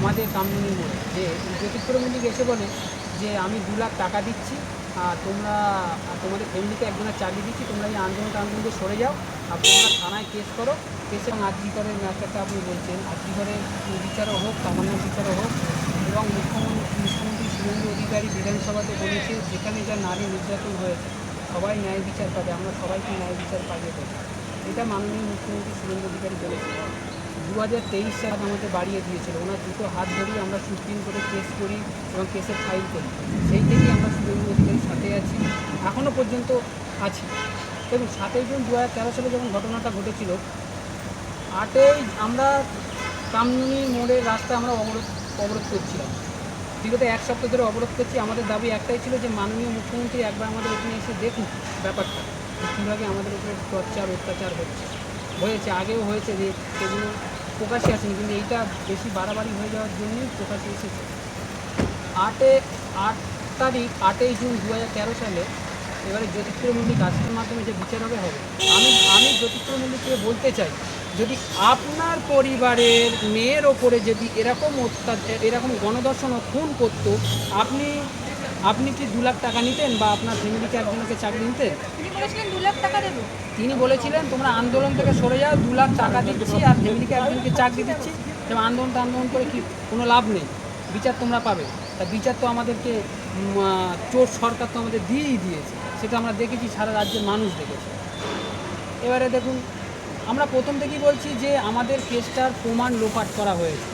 আমাদের কামদুনি মোড়ে যে জ্যোতিপ্রিয় মল্লিক এসে বলে যে আমি 2 লাখ টাকা দিচ্ছি, আর তোমাদের ফ্যামিলিকে একজনের চাকরি দিচ্ছি, তোমরা এই আন্দোলন দিয়ে সরে যাও, আর তোমরা থানায় কেস করো। কেসে আরজিকরের ম্যাটারটা আপনি বলছেন, আরজিকরের বিচারও হোক, তামান্নার বিচারও হোক, এবং মুখ্যমন্ত্রী শুভেন্দু অধিকারী বিধানসভাতে বলেছে যেখানে যা নারী নির্যাতন হয়েছে সবাই ন্যায় বিচার পাবে, আমরা সবাইকে ন্যায় বিচার পাইয়ে দেবো। এটা মাননীয় মুখ্যমন্ত্রী শুভেন্দু অধিকারী বলেছে। 2023 সালে আমাকে বাড়িয়ে দিয়েছিল, ওনার দুটো হাত ধরেই আমরা সুপ্রিম কোর্টে কেস করি এবং কেসে ফাইল করি। সেই থেকেই আমরা শুভেন্দু অধিকারীর সাথে আছি, এখনও পর্যন্ত আছি। দেখুন 7ই জুন 2013 সালে যখন ঘটনাটা ঘটেছিল, 8ই আমরা কামদুনি মোড়ের রাস্তা আমরা অবরোধ করছিলাম। বিগত 1 সপ্তাহ ধরে অবরোধ করছি। আমাদের দাবি একটাই ছিল যে মাননীয় মুখ্যমন্ত্রী একবার আমাদের এখানে এসে দেখুন ব্যাপারটা, কীভাবে আমাদের উপরে টর্চার অত্যাচার হয়েছে, আগেও হয়েছে, যে সেগুলো প্রকাশ্যে আসেনি, কিন্তু এইটা বেশি বাড়াবাড়ি হয়ে যাওয়ার জন্যই প্রকাশ্যে এসেছে। 8 জুন 2013 সালে এবারে জ্যোতিপ্রিয় মল্লিক আজকের মাধ্যমে যে বিচার হবে। আমি জ্যোতিপ্রিয় মল্লিককে বলতে চাই, যদি আপনার পরিবারের মেয়ের ওপরে যদি এরকম গণধর্ষণ ও খুন করতো, আপনি কি 2 লাখ টাকা নিতেন বা আপনার ফ্যামিলিকে একজনকে চাকরি নিতেন? তিনি বলেছিলেন তোমরা আন্দোলন থেকে সরে যাও, 2 লাখ টাকা দিচ্ছি আর ফ্যামিলিকে একজনকে চাকরি দিচ্ছি, যেমন আন্দোলন করে কি কোনো লাভ নেই, বিচার তোমরা পাবে। তা বিচার তো আমাদেরকে চোর সরকার তো আমাদের দিয়েই দিয়েছে, সেটা আমরা দেখেছি, সারা রাজ্যের মানুষ দেখেছে। এবারে দেখুন, আমরা প্রথম থেকেই বলছি যে আমাদের কেসটার প্রমাণ লোপাট করা হয়েছে,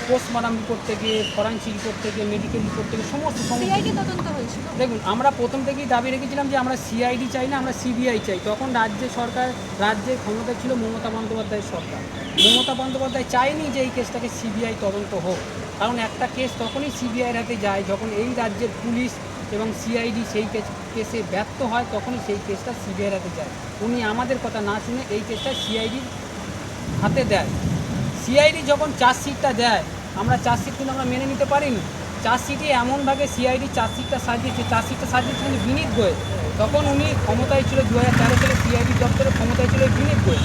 পোস্টমর্টম রিপোর্ট থেকে, ফরেনসিক রিপোর্ট থেকে, মেডিকেল রিপোর্ট থেকে সমস্ত তদন্ত হয়েছিল। দেখুন, আমরা প্রথম থেকেই দাবি রেখেছিলাম যে আমরা সিআইডি চাই না, আমরা সিবিআই চাই। তখন রাজ্যের ক্ষমতা ছিল মমতা বন্দ্যোপাধ্যায়ের সরকার। মমতা বন্দ্যোপাধ্যায় চায়নি যে এই কেসটাকে সিবিআই তদন্ত হোক, কারণ একটা কেস তখনই সিবিআইয়ের হাতে যায় যখন এই রাজ্যের পুলিশ এবং সিআইডি সেই কেসে ব্যর্থ হয়, তখনই সেই কেসটা সিবিআইয়ের হাতে যায়। উনি আমাদের কথা না শুনে এই কেসটা সিআইডির হাতে দেয়। সিআইডি যখন চার্জশিটটা দেয়, আমরা চার্জশিট কিন্তু আমরা মেনে নিতে পারিনি। চার্জশিটে এমনভাবে সিআইডি চার্জশিটটা সাজিয়েছে কিন্তু বিনীত গোয়েল, তখন উনি ক্ষমতায় ছিল 2013 সালে সিআইডি দপ্তরে ক্ষমতায় ছিল বিনীত গোয়েল।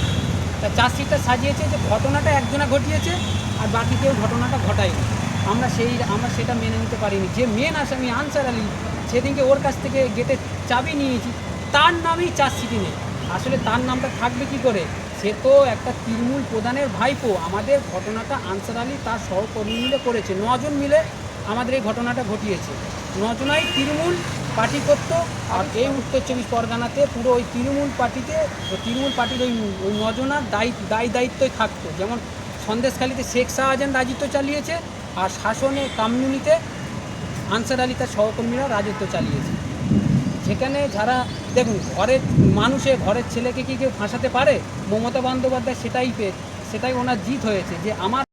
তা চার্জশিটটা সাজিয়েছে যে ঘটনাটা একজনা ঘটিয়েছে আর বাকি কেউ ঘটনাটা ঘটায়নি। আমরা সেটা মেনে নিতে পারিনি। যে মেন আসামি আনসার আলী, সেদিনকে ওর কাছ থেকে গেটের চাবি নিয়েছি, তার নামেই চার্জশিটে নেই। আসলে তার নামটা থাকবে কি করে? সে তো একটা তৃণমূল প্রধানের ভাইপো। আমাদের ঘটনাটা আনসার আলী তার সহকর্মী মিলে করেছে, 9 জন মিলে আমাদের এই ঘটনাটা ঘটিয়েছে। 9 জনাই তৃণমূল পার্টি করত, আর এই উত্তর 24 পরগনাতে পুরো ওই তৃণমূল পার্টির ওই 9 জনার দায়িত্বই থাকতো। যেমন সন্দেশখালীতে শেখ শাহজাহান রাজত্ব চালিয়েছে, আর শাসনে কামদুনিতে আনসার আলী তার সহকর্মীরা রাজত্ব চালিয়েছে। সেখানে যারা দেখুন, ঘরের ছেলেকে কি কেউ ফাঁসাতে পারে? মমতা বন্দ্যোপাধ্যায় সেটাই ওনার জিত হয়েছে, যে আমার